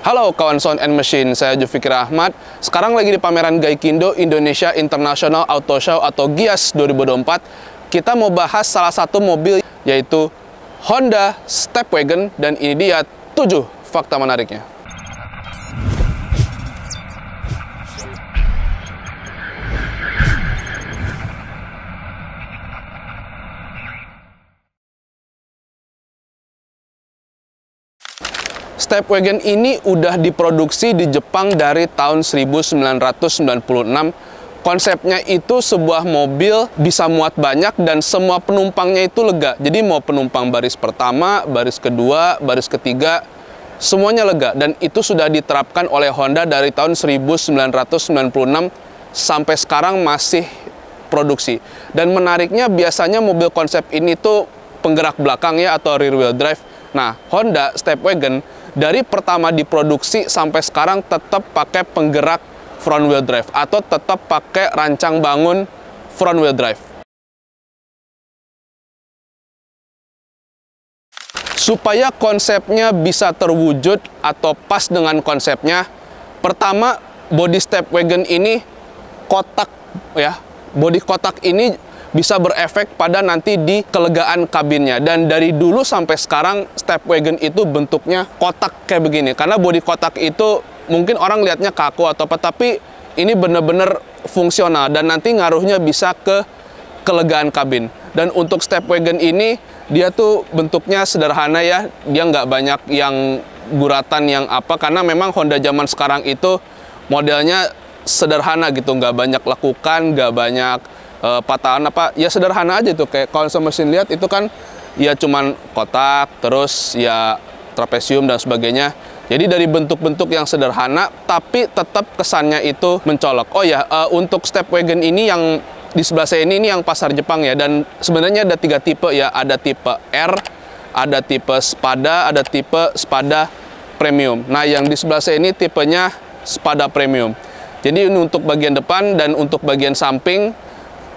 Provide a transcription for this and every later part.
Halo kawan Sound and Machine, saya Jufikir Ahmad. Sekarang lagi di pameran Gaikindo Indonesia International Auto Show atau GIAS 2024. Kita mau bahas salah satu mobil yaitu Honda Stepwagon, dan ini dia 7 fakta menariknya. Stepwagon ini udah diproduksi di Jepang dari tahun 1996. Konsepnya itu sebuah mobil bisa muat banyak dan semua penumpangnya itu lega. Jadi mau penumpang baris pertama, baris kedua, baris ketiga, semuanya lega. Dan itu sudah diterapkan oleh Honda dari tahun 1996 sampai sekarang masih produksi. Dan menariknya biasanya mobil konsep ini tuh penggerak belakang ya, atau rear wheel drive. Nah, Honda Stepwagon dari pertama diproduksi sampai sekarang tetap pakai penggerak front wheel drive atau tetap pakai rancang bangun front wheel drive. Supaya konsepnya bisa terwujud atau pas dengan konsepnya, pertama body Stepwagon ini kotak ya. Body kotak ini bisa berefek pada nanti di kelegaan kabinnya. Dan dari dulu sampai sekarang Stepwagon itu bentuknya kotak kayak begini. Karena bodi kotak itu mungkin orang lihatnya kaku atau apa, tapi ini bener-bener fungsional dan nanti ngaruhnya bisa ke kelegaan kabin. Dan untuk Stepwagon ini dia tuh bentuknya sederhana ya, dia nggak banyak yang guratan yang apa, karena memang Honda zaman sekarang itu modelnya sederhana gitu, nggak banyak lekukan, nggak banyak patahan apa, ya sederhana aja tuh. Kayak kalau mesin lihat itu kan ya cuman kotak, terus ya trapesium dan sebagainya. Jadi dari bentuk-bentuk yang sederhana tapi tetap kesannya itu mencolok. Oh ya, untuk Stepwagon ini yang di sebelah saya ini yang pasar Jepang ya, dan sebenarnya ada 3 tipe ya. Ada tipe R, ada tipe Spada, ada tipe Spada Premium. Nah, yang di sebelah saya ini tipenya Spada Premium. Jadi ini untuk bagian depan, dan untuk bagian samping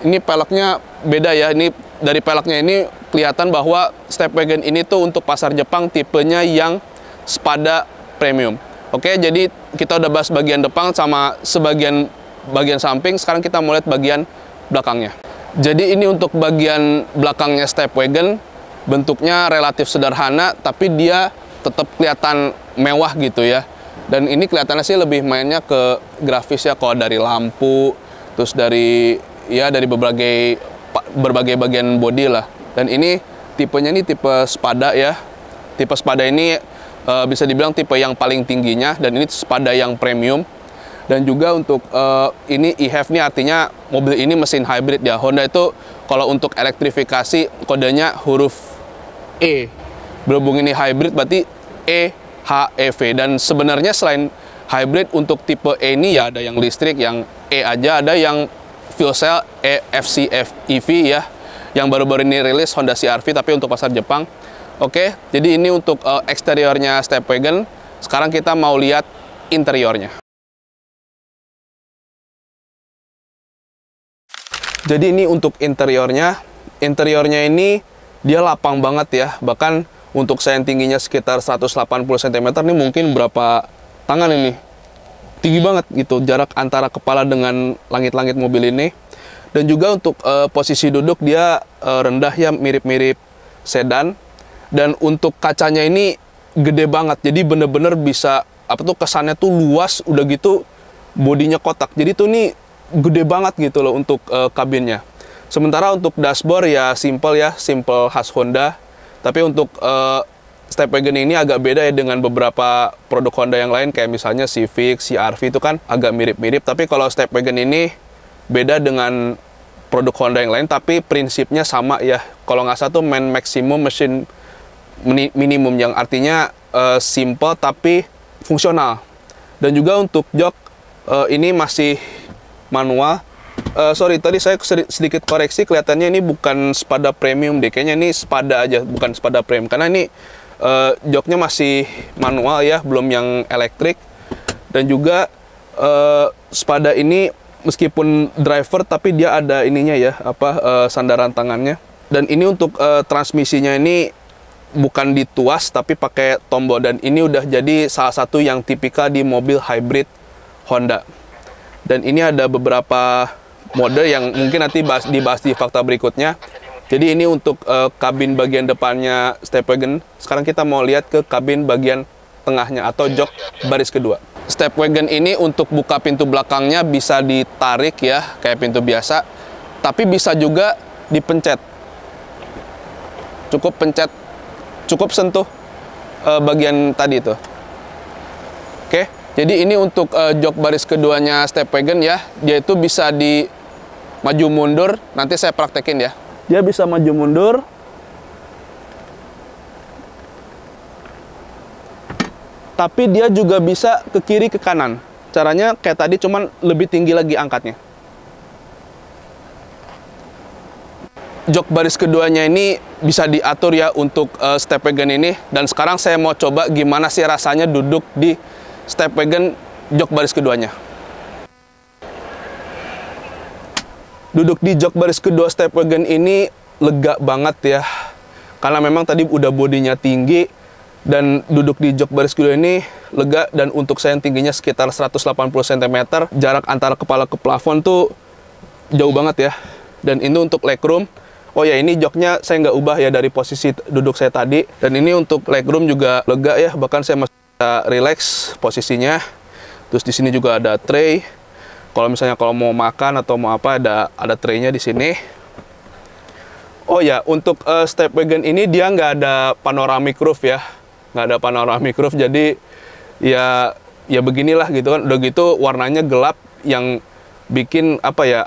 ini peleknya beda ya. Ini dari peleknya ini kelihatan bahwa Stepwagon ini tuh untuk pasar Jepang tipenya yang Spada Premium. Oke, jadi kita udah bahas bagian depan sama bagian samping. Sekarang kita mau lihat bagian belakangnya. Jadi ini untuk bagian belakangnya Stepwagon, bentuknya relatif sederhana tapi dia tetap kelihatan mewah gitu ya. Dan ini kelihatannya sih lebih mainnya ke grafis ya, kalau dari lampu, terus dari berbagai bagian bodi lah. Dan ini tipenya ini tipe Spada ya. Tipe Spada ini bisa dibilang tipe yang paling tingginya, dan ini Spada yang premium. Dan juga untuk ini e-HEV nih, artinya mobil ini mesin hybrid ya. Honda itu kalau untuk elektrifikasi kodenya huruf E. Berhubung ini hybrid berarti EHEV. Dan sebenarnya selain hybrid, untuk tipe E ini ya ada yang listrik, yang E aja, ada yang fuel cell EFCF-EV ya, yang baru-baru ini rilis Honda CR-V tapi untuk pasar Jepang. Oke, jadi ini untuk eksteriornya Stepwagon. Sekarang kita mau lihat interiornya. Jadi ini untuk interiornya. Interiornya ini dia lapang banget ya. Bahkan untuk saya yang tingginya sekitar 180 cm ini mungkin berapa tangan ini. Tinggi banget gitu jarak antara kepala dengan langit-langit mobil ini. Dan juga untuk posisi duduk dia rendah ya, mirip-mirip sedan. Dan untuk kacanya ini gede banget, jadi bener-bener bisa apa tuh, kesannya tuh luas, udah gitu bodinya kotak. Jadi tuh nih gede banget gitu loh untuk kabinnya. Sementara untuk dashboard ya simple ya, simple khas Honda. Tapi untuk Stepwagon ini agak beda ya dengan beberapa produk Honda yang lain, kayak misalnya Civic, CR-V itu kan agak mirip-mirip. Tapi kalau Stepwagon ini beda dengan produk Honda yang lain, tapi prinsipnya sama ya. Kalau nggak salah tuh main maximum mesin minimum, yang artinya simple tapi fungsional. Dan juga untuk jok ini masih manual. Sorry, tadi saya sedikit koreksi, kelihatannya ini bukan Spada Premium deh, kayaknya ini Spada aja, bukan Spada Premium, karena ini joknya masih manual ya, belum yang elektrik. Dan juga Spada ini meskipun driver tapi dia ada ininya ya, sandaran tangannya. Dan ini untuk transmisinya ini bukan dituas tapi pakai tombol, dan ini udah jadi salah satu yang tipikal di mobil hybrid Honda. Dan ini ada beberapa mode yang mungkin nanti dibahas di fakta berikutnya. Jadi ini untuk kabin bagian depannya Stepwagon. Sekarang kita mau lihat ke kabin bagian tengahnya atau jok baris kedua. Stepwagon ini untuk buka pintu belakangnya bisa ditarik ya, kayak pintu biasa, tapi bisa juga dipencet. Cukup pencet, cukup sentuh bagian tadi itu. Oke, jadi ini untuk jok baris keduanya Stepwagon ya. Dia itu bisa di maju mundur, nanti saya praktekin ya. Dia bisa maju mundur. Tapi dia juga bisa ke kiri ke kanan. Caranya kayak tadi, cuman lebih tinggi lagi angkatnya. Jok baris keduanya ini bisa diatur ya untuk Stepwagon ini. Dan sekarang saya mau coba gimana sih rasanya duduk di Stepwagon jok baris keduanya. Duduk di jok baris kedua Stepwagon ini lega banget ya. Karena memang tadi udah bodinya tinggi. Dan duduk di jok baris kedua ini lega, dan untuk saya yang tingginya sekitar 180 cm, jarak antara kepala ke plafon tuh jauh banget ya. Dan ini untuk legroom. Oh ya, ini joknya saya nggak ubah ya dari posisi duduk saya tadi. Dan ini untuk legroom juga lega ya, bahkan saya masih bisa relax posisinya. Terus di sini juga ada tray. Kalau misalnya kalau mau makan atau mau apa, ada traynya di sini. Oh ya, untuk Stepwagon ini dia nggak ada panoramic roof ya. Nggak ada panoramic roof, jadi ya beginilah gitu kan. Udah gitu warnanya gelap yang bikin apa ya,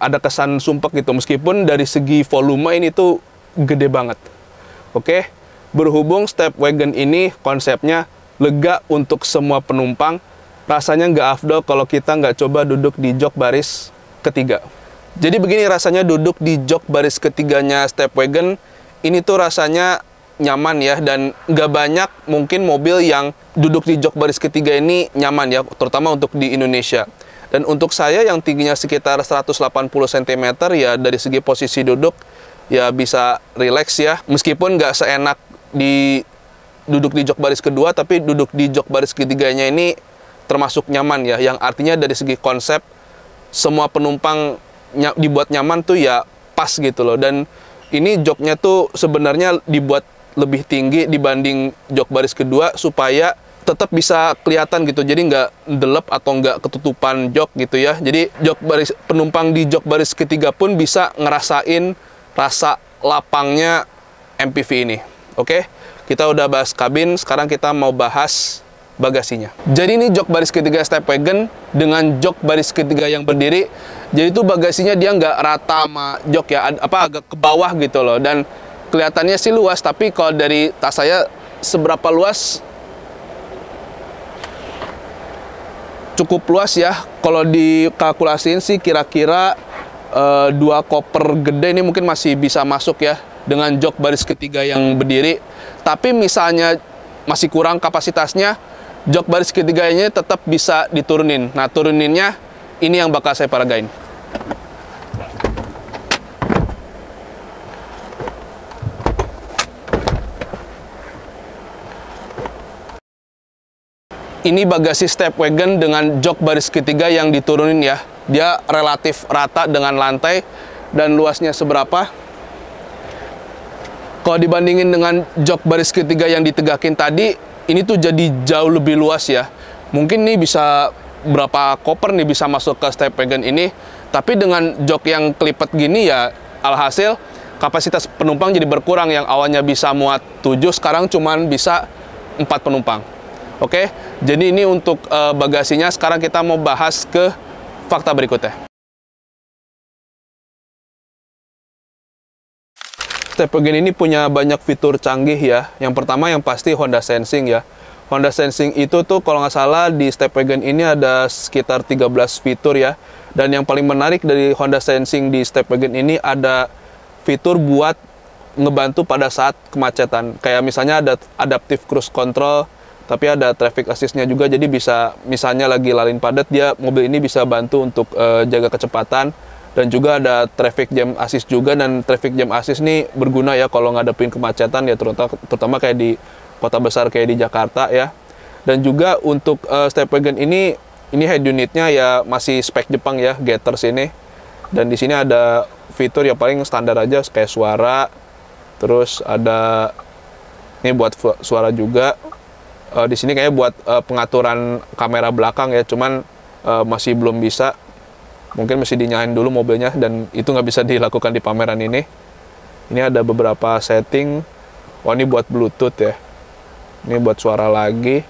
ada kesan sumpek gitu, meskipun dari segi volume ini tuh gede banget. Oke, berhubung Stepwagon ini konsepnya lega untuk semua penumpang, rasanya nggak afdol kalau kita nggak coba duduk di jok baris ketiga. Jadi begini rasanya duduk di jok baris ketiganya Stepwagon. Ini tuh rasanya nyaman ya, dan nggak banyak mungkin mobil yang duduk di jok baris ketiga ini nyaman ya, terutama untuk di Indonesia. Dan untuk saya yang tingginya sekitar 180 cm ya, dari segi posisi duduk ya bisa relax ya, meskipun nggak seenak duduk di jok baris kedua, tapi duduk di jok baris ketiganya ini termasuk nyaman ya, yang artinya dari segi konsep semua penumpang dibuat nyaman tuh ya pas gitu loh. Dan ini joknya tuh sebenarnya dibuat lebih tinggi dibanding jok baris kedua supaya tetap bisa kelihatan gitu, jadi nggak delep atau nggak ketutupan jok gitu ya. Jadi penumpang di jok baris ketiga pun bisa ngerasain rasa lapangnya MPV ini. Oke, kita udah bahas kabin, sekarang kita mau bahas bagasinya. Jadi ini jok baris ketiga Stepwagon dengan jok baris ketiga yang berdiri. Jadi itu bagasinya dia nggak rata sama jok ya, agak ke bawah gitu loh. Dan kelihatannya sih luas, tapi kalau dari tas saya seberapa luas? Cukup luas ya. Kalau dikalkulasiin sih kira-kira 2 koper gede ini mungkin masih bisa masuk ya dengan jok baris ketiga yang berdiri. Tapi misalnya masih kurang kapasitasnya, jok baris ketiganya tetap bisa diturunin. Nah, turuninnya ini yang bakal saya peragain. Ini bagasi Stepwagon dengan jok baris ketiga yang diturunin ya. Dia relatif rata dengan lantai. Dan luasnya seberapa? Kalau dibandingin dengan jok baris ketiga yang ditegakin tadi, ini tuh jadi jauh lebih luas ya. Mungkin nih bisa berapa koper nih bisa masuk ke Stepwagon ini. Tapi dengan jok yang kelipet gini ya, alhasil kapasitas penumpang jadi berkurang. Yang awalnya bisa muat 7, sekarang cuman bisa 4 penumpang. Oke, jadi ini untuk bagasinya. Sekarang kita mau bahas ke fakta berikutnya. Stepwagon ini punya banyak fitur canggih ya. Yang pertama yang pasti Honda Sensing ya. Honda Sensing itu tuh kalau nggak salah di Stepwagon ini ada sekitar 13 fitur ya. Dan yang paling menarik dari Honda Sensing di Stepwagon ini ada fitur buat ngebantu pada saat kemacetan. Kayak misalnya ada adaptive cruise control, tapi ada traffic assist-nya juga, jadi bisa misalnya lagi lalin padat, mobil ini bisa bantu untuk jaga kecepatan. Dan juga ada traffic jam assist juga, dan traffic jam assist nih berguna ya kalau ngadepin kemacetan ya, terutama kayak di kota besar kayak di Jakarta ya. Dan juga untuk step wagon ini head unitnya ya masih spek Jepang ya, Gathers ini. Dan di sini ada fitur ya paling standar aja kayak suara, terus ada ini buat suara juga. Di sini kayaknya buat pengaturan kamera belakang ya, cuman masih belum bisa. Mungkin mesti dinyalain dulu mobilnya, dan itu nggak bisa dilakukan di pameran ini. Ini ada beberapa setting. Oh, ini buat Bluetooth ya. Ini buat suara lagi.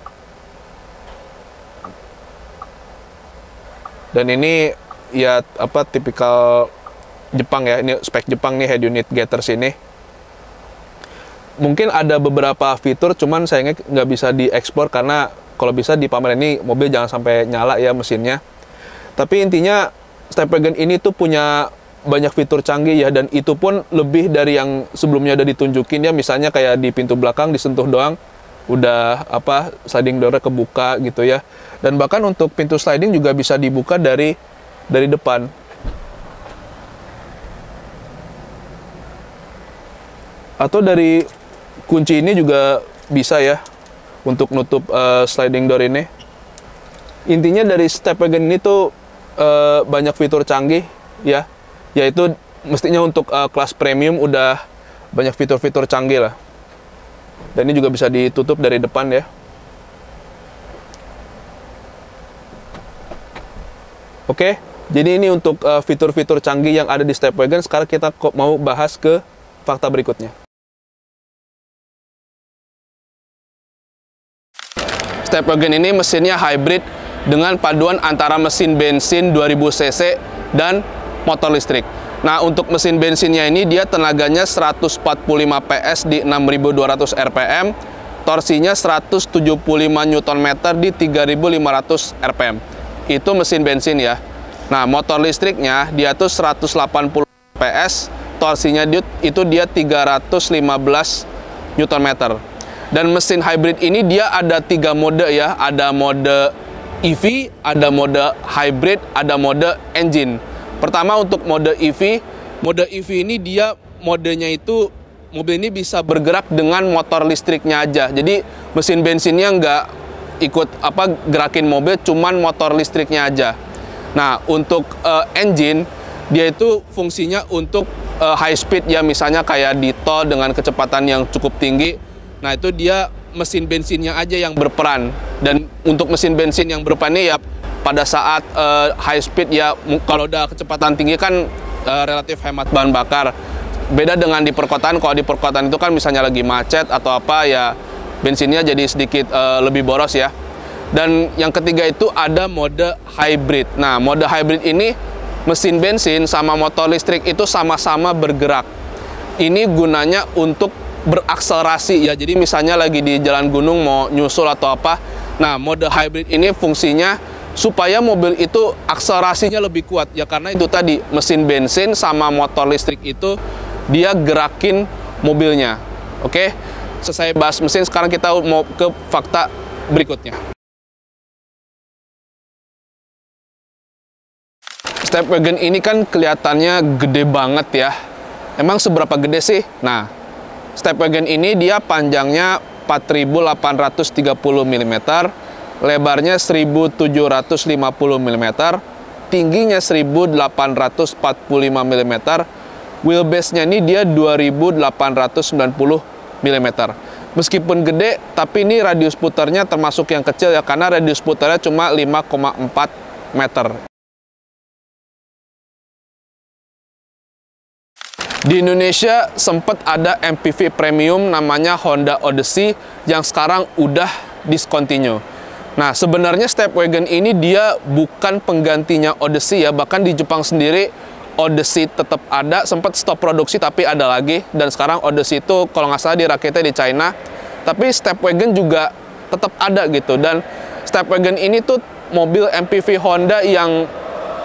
Dan ini ya apa tipikal Jepang ya. Ini spek Jepang nih head unit Gathers ini. Mungkin ada beberapa fitur, cuman sayangnya nggak bisa diekspor karena kalau bisa di pameran ini mobil jangan sampai nyala ya mesinnya. Tapi intinya step wagon ini tuh punya banyak fitur canggih ya, dan itu pun lebih dari yang sebelumnya udah ditunjukin ya. Misalnya kayak di pintu belakang disentuh doang udah apa sliding door-nya kebuka gitu ya. Dan bahkan untuk pintu sliding juga bisa dibuka dari depan. Atau dari kunci ini juga bisa ya untuk nutup sliding door ini. Intinya dari step wagon ini tuh banyak fitur canggih ya, yaitu mestinya untuk kelas premium udah banyak fitur-fitur canggih lah. Dan ini juga bisa ditutup dari depan ya. Oke, jadi ini untuk fitur-fitur canggih yang ada di step wagon. Sekarang kita mau bahas ke fakta berikutnya. Step wagon ini mesinnya hybrid dengan paduan antara mesin bensin 2000 cc dan motor listrik. Nah, untuk mesin bensinnya ini dia tenaganya 145 PS di 6200 rpm, torsinya 175 Nm di 3500 rpm. Itu mesin bensin ya. Nah, motor listriknya dia tuh 180 PS, torsinya itu dia 315 Nm. Dan mesin hybrid ini dia ada 3 mode ya, ada mode EV, ada mode hybrid, ada mode engine. Pertama untuk mode EV ini dia modenya itu mobil ini bisa bergerak dengan motor listriknya aja. Jadi mesin bensinnya nggak ikut gerakin mobil, cuman motor listriknya aja. Nah, untuk engine dia itu fungsinya untuk high speed ya, misalnya kayak di tol dengan kecepatan yang cukup tinggi. Nah, itu dia mesin bensinnya aja yang berperan. Dan untuk mesin bensin yang berperan ini ya pada saat high speed ya, kalau udah kecepatan tinggi kan relatif hemat bahan bakar. Beda dengan di perkotaan. Kalau di perkotaan itu kan misalnya lagi macet atau apa ya, bensinnya jadi sedikit lebih boros ya. Dan yang ketiga itu ada mode hybrid. Nah, mode hybrid ini mesin bensin sama motor listrik itu sama-sama bergerak. Ini gunanya untuk berakselerasi ya. Jadi misalnya lagi di jalan gunung mau nyusul atau apa. Nah, mode hybrid ini fungsinya supaya mobil itu akselerasinya lebih kuat ya, karena itu tadi mesin bensin sama motor listrik itu dia gerakin mobilnya. Oke, selesai bahas mesin, sekarang kita mau ke fakta berikutnya. Step wagon ini kan kelihatannya gede banget ya. Emang seberapa gede sih? Nah, step wagon ini dia panjangnya 4830 mm, lebarnya 1750 mm, tingginya 1845 mm, wheelbase-nya ini dia 2890 mm. Meskipun gede, tapi ini radius putarnya termasuk yang kecil ya, karena radius putarnya cuma 5,4 meter. Di Indonesia sempat ada MPV premium namanya Honda Odyssey yang sekarang udah discontinue. Nah, sebenarnya step wagon ini dia bukan penggantinya Odyssey ya, bahkan di Jepang sendiri Odyssey tetap ada, sempat stop produksi tapi ada lagi. Dan sekarang Odyssey itu kalau nggak salah dirakitnya di China, tapi step wagon juga tetap ada gitu. Dan step wagon ini tuh mobil MPV Honda yang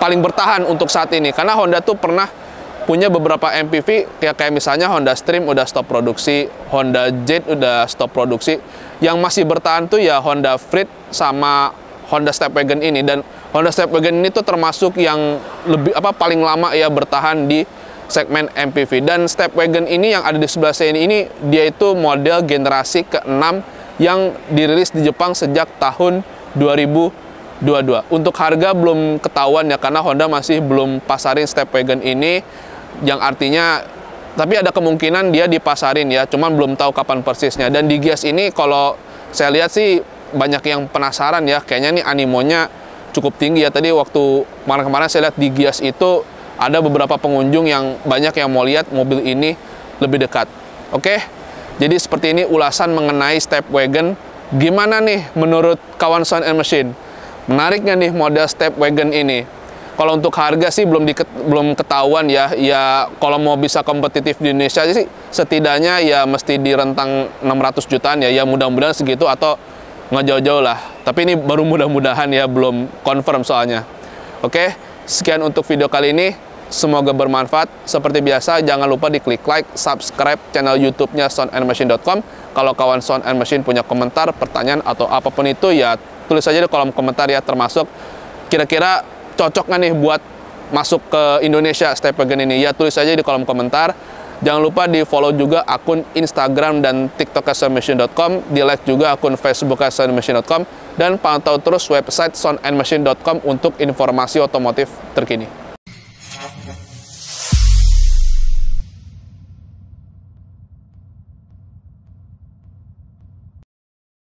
paling bertahan untuk saat ini, karena Honda tuh pernah punya beberapa MPV kayak misalnya Honda Stream udah stop produksi, Honda Jet udah stop produksi. Yang masih bertahan tuh ya Honda Freed sama Honda Stepwagon ini. Dan Honda Stepwagon ini tuh termasuk yang paling lama ya bertahan di segmen MPV. Dan Stepwagon ini yang ada di sebelah saya ini dia itu model generasi ke-6 yang dirilis di Jepang sejak tahun 2022. Untuk harga belum ketahuan ya, karena Honda masih belum pasarin Stepwagon ini, yang artinya tapi ada kemungkinan dia dipasarin ya, cuman belum tahu kapan persisnya. Dan di Gias ini kalau saya lihat sih banyak yang penasaran ya, kayaknya nih animonya cukup tinggi ya. Tadi waktu kemarin saya lihat di Gias itu ada beberapa pengunjung yang banyak yang mau lihat mobil ini lebih dekat. Oke, jadi seperti ini ulasan mengenai Stepwagon. Gimana nih menurut kawan Sound and Machine? Menarik nggak nih model Stepwagon ini? Kalau untuk harga sih belum ketahuan ya. Ya kalau mau bisa kompetitif di Indonesia sih setidaknya ya mesti di rentang 600 jutaan ya. Ya mudah-mudahan segitu atau nggak jauh-jauh lah. Tapi ini baru mudah-mudahan ya, belum confirm soalnya. Oke, sekian untuk video kali ini. Semoga bermanfaat. Seperti biasa, jangan lupa diklik like, subscribe channel YouTube-nya soundandmachine.com. Kalau kawan Sound and Machine punya komentar, pertanyaan, atau apapun itu, ya tulis aja di kolom komentar ya, termasuk kira-kira cocok nggak nih buat masuk ke Indonesia Stepwagon ini. Ya tulis aja di kolom komentar. Jangan lupa di follow juga akun Instagram dan TikTok soundandmachine.com, di like juga akun Facebook soundandmachine.com, dan pantau terus website soundandmachine.com untuk informasi otomotif terkini.